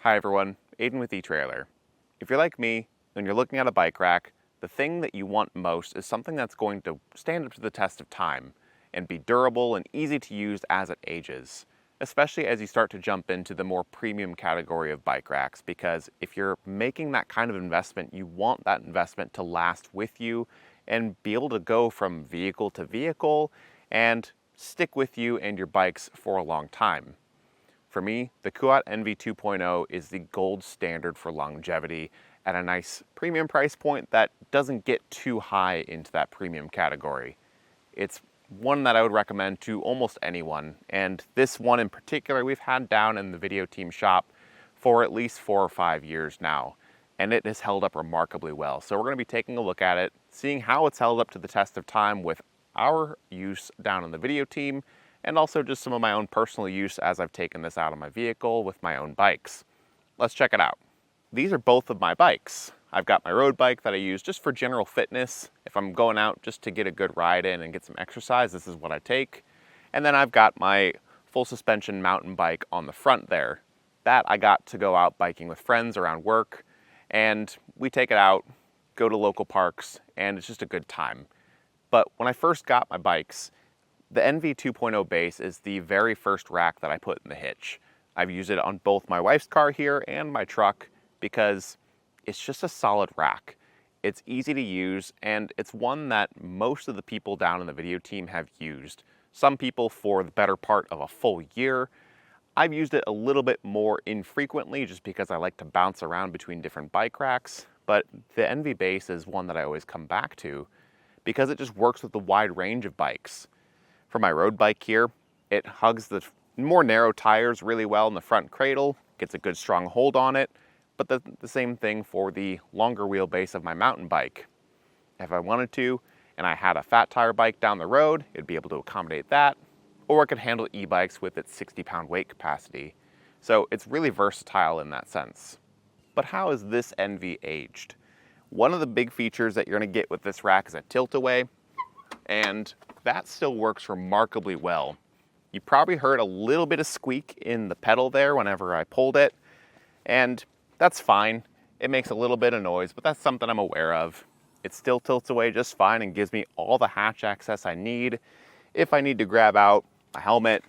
Hi everyone, Aidan with etrailer. If you're like me, when you're looking at a bike rack, the thing that you want most is something that's going to stand up to the test of time and be durable and easy to use as it ages, especially as you start to jump into the more premium category of bike racks, because if you're making that kind of investment, you want that investment to last with you and be able to go from vehicle to vehicle and stick with you and your bikes for a long time. For me, the Kuat NV 2.0 is the gold standard for longevity at a nice premium price point that doesn't get too high into that premium category. It's one that I would recommend to almost anyone, and this one in particular we've had down in the video team shop for at least 4 or 5 years now, and it has held up remarkably well. So we're going to be taking a look at it, seeing how it's held up to the test of time with our use down in the video team, and also just some of my own personal use as I've taken this out of my vehicle with my own bikes. Let's check it out. These are both of my bikes. I've got my road bike that I use just for general fitness. If I'm going out just to get a good ride in and get some exercise, this is what I take. And then I've got my full suspension mountain bike on the front there. That I got to go out biking with friends around work, and we take it out, go to local parks, and it's just a good time. But when I first got my bikes, the NV 2.0 base is the very first rack that I put in the hitch. I've used it on both my wife's car here and my truck because it's just a solid rack. It's easy to use, and it's one that most of the people down in the video team have used. Some people for the better part of a full year. I've used it a little bit more infrequently just because I like to bounce around between different bike racks, but the NV base is one that I always come back to because it just works with the wide range of bikes. For my road bike here, it hugs the more narrow tires really well in the front cradle, gets a good strong hold on it, but the same thing for the longer wheelbase of my mountain bike. If I wanted to, and I had a fat tire bike down the road, it'd be able to accommodate that, or it could handle e-bikes with its 60-pound weight capacity. So it's really versatile in that sense. But how is this NV aged? One of the big features that you're going to get with this rack is a tilt-away, and that still works remarkably well. You probably heard a little bit of squeak in the pedal there whenever I pulled it, and that's fine. It makes a little bit of noise, but that's something I'm aware of. It still tilts away just fine and gives me all the hatch access I need if I need to grab out my helmet,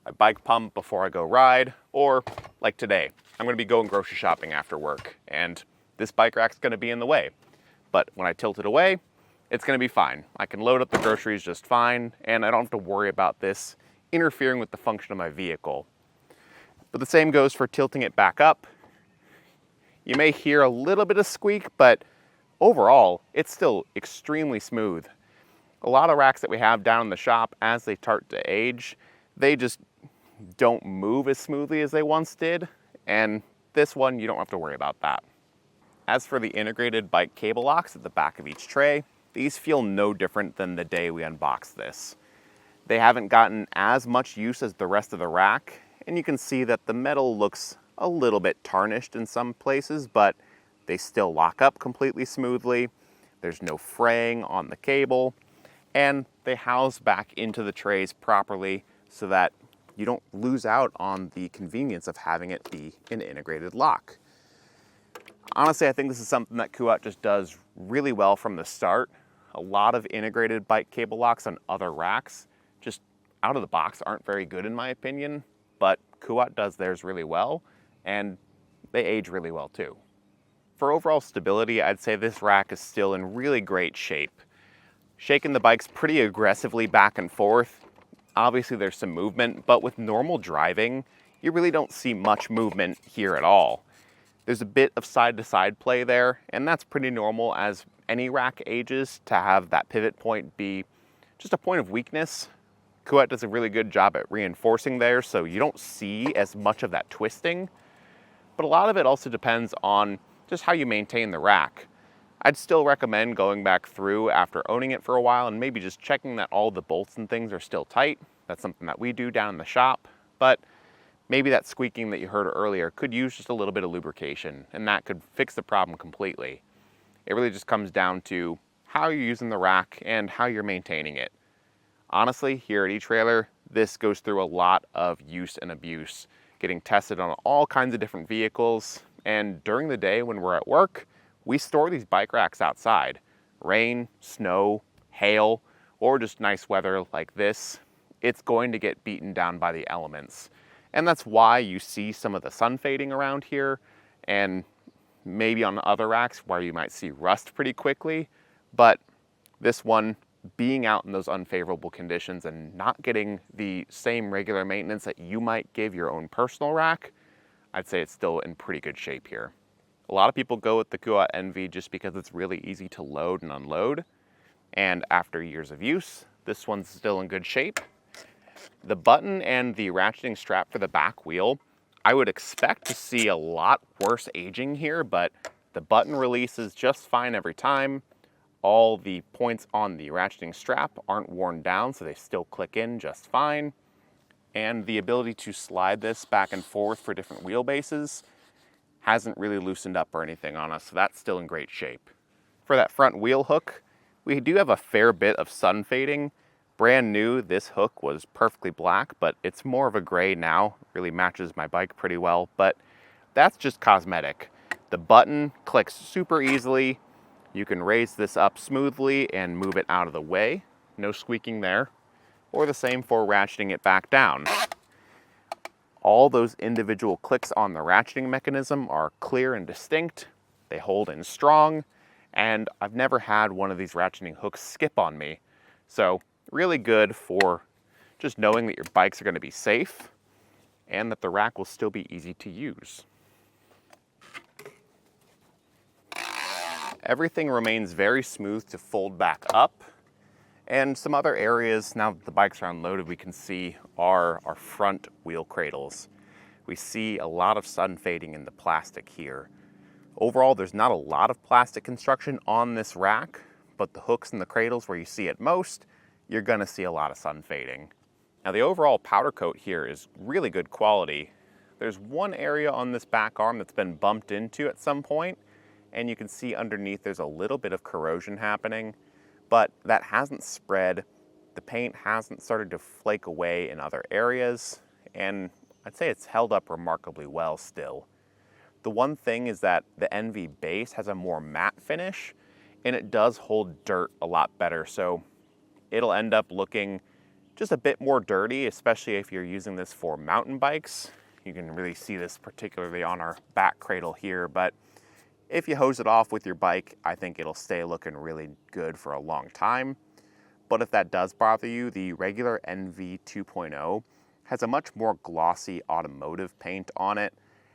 my bike pump before I go ride, or like today, I'm going to be going grocery shopping after work, and this bike rack's going to be in the way. But when I tilt it away, it's going to be fine. I can load up the groceries just fine, and I don't have to worry about this interfering with the function of my vehicle. But the same goes for tilting it back up. You may hear a little bit of squeak, but overall, it's still extremely smooth. A lot of racks that we have down in the shop, as they start to age, they just don't move as smoothly as they once did, and this one, you don't have to worry about that. As for the integrated bike cable locks at the back of each tray, these feel no different than the day we unboxed this. They haven't gotten as much use as the rest of the rack, and you can see that the metal looks a little bit tarnished in some places, but they still lock up completely smoothly. There's no fraying on the cable, and they house back into the trays properly so that you don't lose out on the convenience of having it be an integrated lock. Honestly, I think this is something that Kuat just does really well from the start. A lot of integrated bike cable locks on other racks just out of the box aren't very good in my opinion, but Kuat does theirs really well, and they age really well too. For overall stability, I'd say this rack is still in really great shape. Shaking the bikes pretty aggressively back and forth. Obviously there's some movement, but with normal driving, you really don't see much movement here at all. There's a bit of side-to-side play there, and that's pretty normal as any rack ages to have that pivot point be just a point of weakness. Kuat does a really good job at reinforcing there, so you don't see as much of that twisting. But a lot of it also depends on just how you maintain the rack. I'd still recommend going back through after owning it for a while and maybe just checking that all the bolts and things are still tight. That's something that we do down in the shop, but maybe that squeaking that you heard earlier could use just a little bit of lubrication, and that could fix the problem completely. It really just comes down to how you're using the rack and how you're maintaining it. Honestly, here at etrailer, this goes through a lot of use and abuse. getting tested on all kinds of different vehicles. And during the day when we're at work, we store these bike racks outside. Rain, snow, hail, or just nice weather like this, it's going to get beaten down by the elements. And that's why you see some of the sun fading around here, and maybe on other racks where you might see rust pretty quickly. But this one, being out in those unfavorable conditions and not getting the same regular maintenance that you might give your own personal rack, I'd say it's still in pretty good shape here. A lot of people go with the Kuat NV just because it's really easy to load and unload. And after years of use, this one's still in good shape. The button and the ratcheting strap for the back wheel, I would expect to see a lot worse aging here, but the button releases just fine every time. All the points on the ratcheting strap aren't worn down, so they still click in just fine. And the ability to slide this back and forth for different wheelbases hasn't really loosened up or anything on us, so that's still in great shape. For that front wheel hook, we do have a fair bit of sun fading. Brand new, this hook was perfectly black, but it's more of a gray now. Really matches my bike pretty well, but that's just cosmetic. The button clicks super easily. You can raise this up smoothly and move it out of the way. No squeaking there. Or the same for ratcheting it back down. All those individual clicks on the ratcheting mechanism are clear and distinct. They hold in strong, and I've never had one of these ratcheting hooks skip on me. So really good for just knowing that your bikes are going to be safe and that the rack will still be easy to use. Everything remains very smooth to fold back up. And some other areas, now that the bikes are unloaded, we can see are our front wheel cradles. We see a lot of sun fading in the plastic here. Overall, there's not a lot of plastic construction on this rack, but the hooks and the cradles where you see it most, you're gonna see a lot of sun fading. Now the overall powder coat here is really good quality. There's one area on this back arm that's been bumped into at some point, and you can see underneath there's a little bit of corrosion happening, but that hasn't spread. The paint hasn't started to flake away in other areas, and I'd say it's held up remarkably well still. The one thing is that the NV base has a more matte finish, and it does hold dirt a lot better, so it'll end up looking just a bit more dirty, especially if you're using this for mountain bikes. You can really see this particularly on our back cradle here, but if you hose it off with your bike, I think it'll stay looking really good for a long time. But if that does bother you, the regular NV 2.0 has a much more glossy automotive paint on it,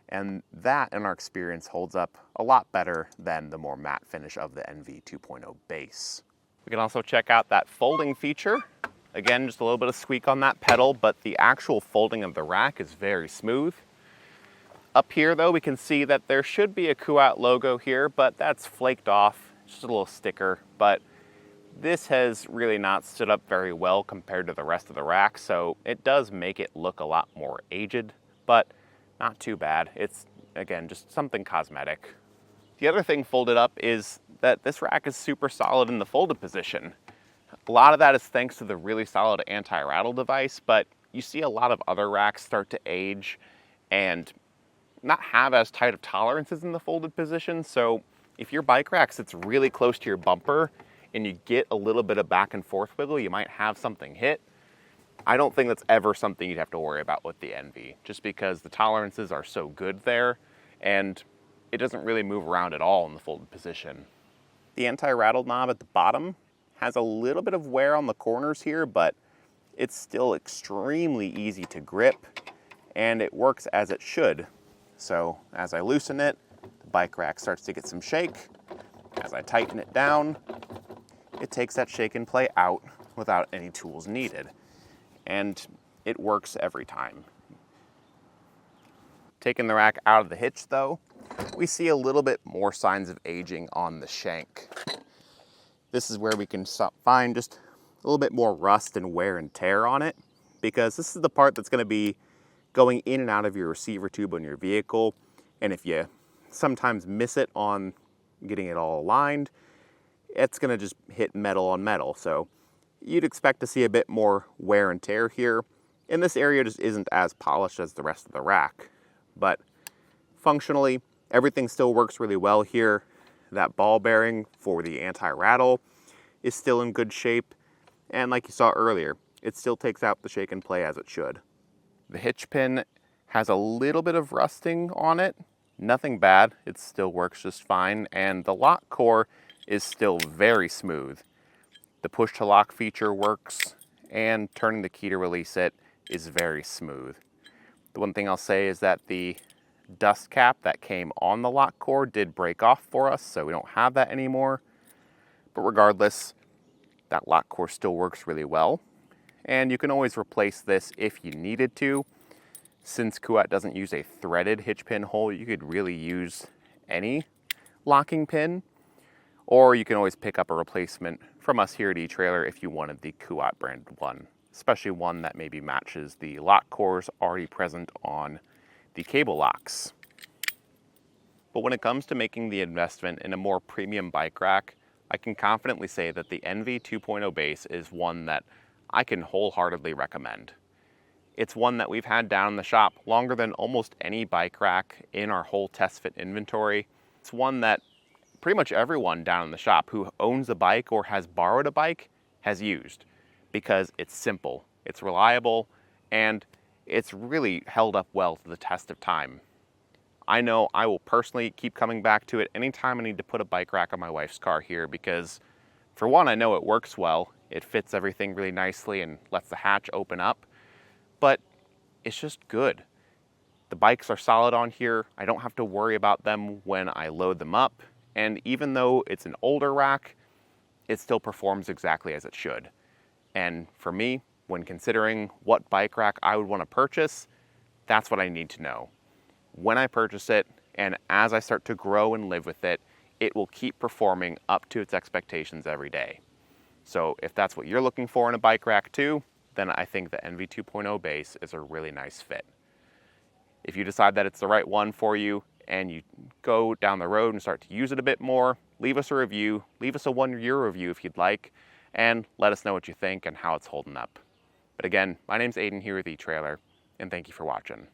and that, in our experience, holds up a lot better than the more matte finish of the NV 2.0 base. We can also check out that folding feature. Again, just a little bit of squeak on that pedal, but the actual folding of the rack is very smooth. Up here though, we can see that there should be a Kuat logo here, but that's flaked off, just a little sticker. But this has really not stood up very well compared to the rest of the rack, so it does make it look a lot more aged, but not too bad. It's, again, just something cosmetic. The other thing folded up is that this rack is super solid in the folded position. A lot of that is thanks to the really solid anti-rattle device, but you see a lot of other racks start to age and not have as tight of tolerances in the folded position. So if your bike rack sits really close to your bumper and you get a little bit of back and forth wiggle, you might have something hit. I don't think that's ever something you'd have to worry about with the NV, just because the tolerances are so good there and it doesn't really move around at all in the folded position. The anti-rattle knob at the bottom has a little bit of wear on the corners here, but it's still extremely easy to grip and it works as it should. So as I loosen it, the bike rack starts to get some shake. As I tighten it down, it takes that shake and play out without any tools needed. And it works every time. Taking the rack out of the hitch though, we see a little bit more signs of aging on the shank. This is where we can find just a little bit more rust and wear and tear on it, because this is the part that's going to be going in and out of your receiver tube on your vehicle, and if you sometimes miss it on getting it all aligned, it's going to just hit metal on metal. So you'd expect to see a bit more wear and tear here, And this area just isn't as polished as the rest of the rack. But functionally, everything still works really well here. That ball bearing for the anti-rattle is still in good shape. And like you saw earlier, it still takes out the shake and play as it should. The hitch pin has a little bit of rusting on it. Nothing bad, it still works just fine. And the lock core is still very smooth. The push to lock feature works, and turning the key to release it is very smooth. The one thing I'll say is that the dust cap that came on the lock core did break off for us, so we don't have that anymore. But regardless, that lock core still works really well. And you can always replace this if you needed to. Since Kuat doesn't use a threaded hitch pin hole, you could really use any locking pin. Or you can always pick up a replacement from us here at eTrailer if you wanted the Kuat branded one, especially one that maybe matches the lock cores already present on the cable locks. But when it comes to making the investment in a more premium bike rack, I can confidently say that the NV 2.0 base is one that I can wholeheartedly recommend. It's one that we've had down in the shop longer than almost any bike rack in our whole test fit inventory. It's one that pretty much everyone down in the shop who owns a bike or has borrowed a bike has used, because it's simple, it's reliable, and it's really held up well to the test of time. I know I will personally keep coming back to it anytime I need to put a bike rack on my wife's car here, because for one, I know it works well. It fits everything really nicely and lets the hatch open up, but it's just good. The bikes are solid on here. I don't have to worry about them when I load them up. And even though it's an older rack, it still performs exactly as it should. And for me, when considering what bike rack I would want to purchase, that's what I need to know. When I purchase it, and as I start to grow and live with it, it will keep performing up to its expectations every day. So if that's what you're looking for in a bike rack too, then I think the NV 2.0 base is a really nice fit. If you decide that it's the right one for you and you go down the road and start to use it a bit more, leave us a review, leave us a 1-year review if you'd like, and let us know what you think and how it's holding up. But again, my name's Aidan here with eTrailer, and thank you for watching.